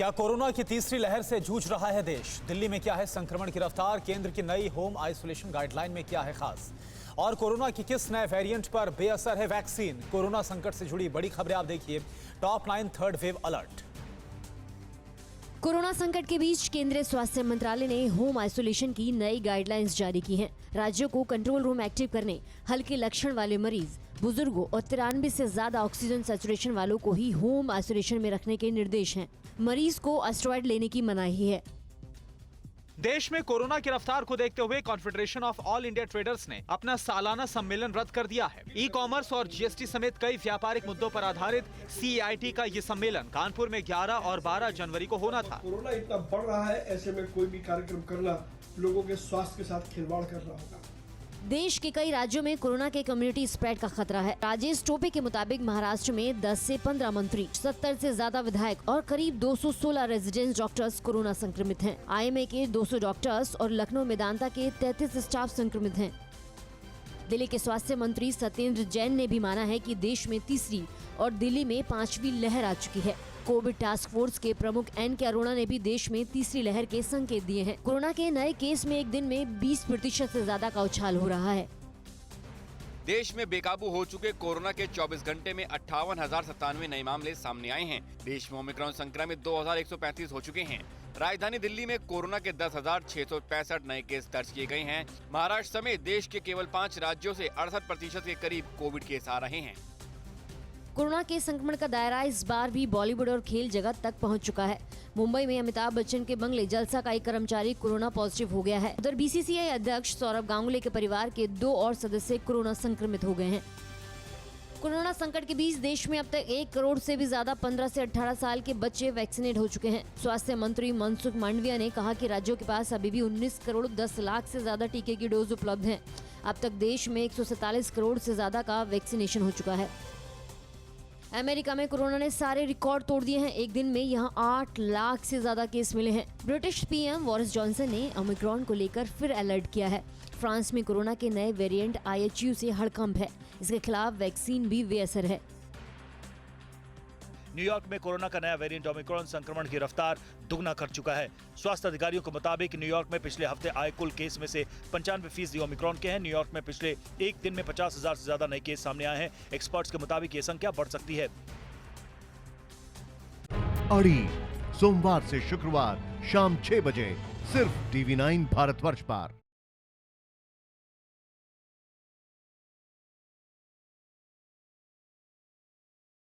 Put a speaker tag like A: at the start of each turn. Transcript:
A: क्या कोरोना की तीसरी लहर से जूझ रहा है देश? दिल्ली में क्या है संक्रमण की रफ्तार? केंद्र की नई होम आइसोलेशन गाइडलाइन में क्या है खास? और कोरोना की किस नए वेरिएंट पर बेअसर है वैक्सीन? कोरोना संकट से जुड़ी बड़ी खबरें आप देखिए। Top 9 third wave alert.
B: Corona संकट के बीच केंद्रीय स्वास्थ्य मंत्रालय ने होम आइसोलेशन की नई गाइडलाइंस जारी की हैं। राज्यों को कंट्रोल रूम एक्टिव करने, हल्के लक्षण वाले मरीज, बुजुर्गों और 93 से ज्यादा ऑक्सीजन सैचुरेशन वालों को ही होम आइसोलेशन में रखने के निर्देश हैं। मरीज को एस्टेरॉयड लेने की मनाही है।
A: देश में कोरोना की रफ्तार को देखते हुए confederation of all India traders ने अपना सालाना सम्मेलन रद्द कर दिया है। ई कॉमर्स और जीएसटी समेत कई व्यापारिक मुद्दों पर आधारित CIT का ये सम्मेलन कानपुर में 11 और 12 जनवरी को होना था।
C: कोरोना इतना बढ़ रहा है, ऐसे में कोई भी कार्यक्रम करना लोगों के स्वास्थ्य के साथ खिलवाड़ कर रहा होगा।
B: देश के कई राज्यों में कोरोना के कम्युनिटी स्प्रेड का खतरा है। राजेश टोपे के मुताबिक महाराष्ट्र में 10 से 15 मंत्री, 70 से ज्यादा विधायक और करीब 216 रेजिडेंट डॉक्टर्स कोरोना संक्रमित हैं। IMA के 200 डॉक्टर्स और लखनऊ मेदांता के 33 स्टाफ संक्रमित हैं। दिल्ली के स्वास्थ्य मंत्री सत्येंद्र जैन ने भी माना है कि देश में तीसरी और दिल्ली में 5वीं लहर आ चुकी है। कोविड टास्क फोर्स के प्रमुख NK अरोड़ा ने भी देश में तीसरी लहर के संकेत दिए हैं। कोरोना के नए केस में एक दिन में 20% से ज्यादा का उछाल हो रहा है।
D: देश में बेकाबू हो चुके कोरोना के 24 घंटे में 58,097 नए मामले सामने आए हैं। देश में ओमिक्रॉन संक्रमित 2,135 हो चुके हैं। राजधानी दिल्ली में कोरोना के 10,665 नए केस दर्ज किए गए हैं। महाराष्ट्र समेत देश के केवल 5 राज्यों से 68% के करीब कोविड केस आ रहे हैं।
B: कोरोना के संक्रमण का दायरा इस बार भी बॉलीवुड और खेल जगत तक पहुंच चुका है। मुंबई में अमिताभ बच्चन के बंगले जलसा का एक कर्मचारी कोरोना पॉजिटिव हो गया है। उधर BCCI अध्यक्ष सौरभ गांगुली के परिवार के 2 और सदस्य कोरोना संक्रमित हो गए हैं। कोरोना संकट के बीच देश में अब तक 1 करोड़ से भी ज्यादा 15 से 18 साल के बच्चे वैक्सीनेट हो चुके हैं। स्वास्थ्य मंत्री मनसुख मांडविया ने कहा कि राज्यों के पास अभी भी 19 करोड़ 10 लाख से ज्यादा टीके की डोज उपलब्ध हैं। अब तक देश में 147 करोड़ से ज्यादा का वैक्सीनेशन हो चुका है। अमेरिका में कोरोना ने सारे रिकॉर्ड तोड़ दिए हैं। एक दिन में यहां 8 लाख से ज्यादा केस मिले हैं। ब्रिटिश PM बोरिस जॉनसन ने ओमिक्रॉन को लेकर फिर अलर्ट किया है। फ्रांस में कोरोना के नए वेरिएंट IHU से हड़कंप है। इसके खिलाफ वैक्सीन भी बेअसर है।
E: न्यूयॉर्क में कोरोना का नया वेरिएंट ओमिक्रॉन संक्रमण की रफ्तार दुगना कर चुका है। स्वास्थ्य अधिकारियों के मुताबिक न्यूयॉर्क में पिछले हफ्ते आए कुल केस में से 95% ओमिक्रॉन के हैं। न्यूयॉर्क में पिछले एक दिन में 50,000 से ज्यादा नए केस सामने आए हैं। एक्सपर्ट्स के मुताबिक ये संख्या बढ़ सकती है।
F: अड़ी सोमवार से शुक्रवार शाम 6 बजे सिर्फ TV9 भारतवर्ष पर।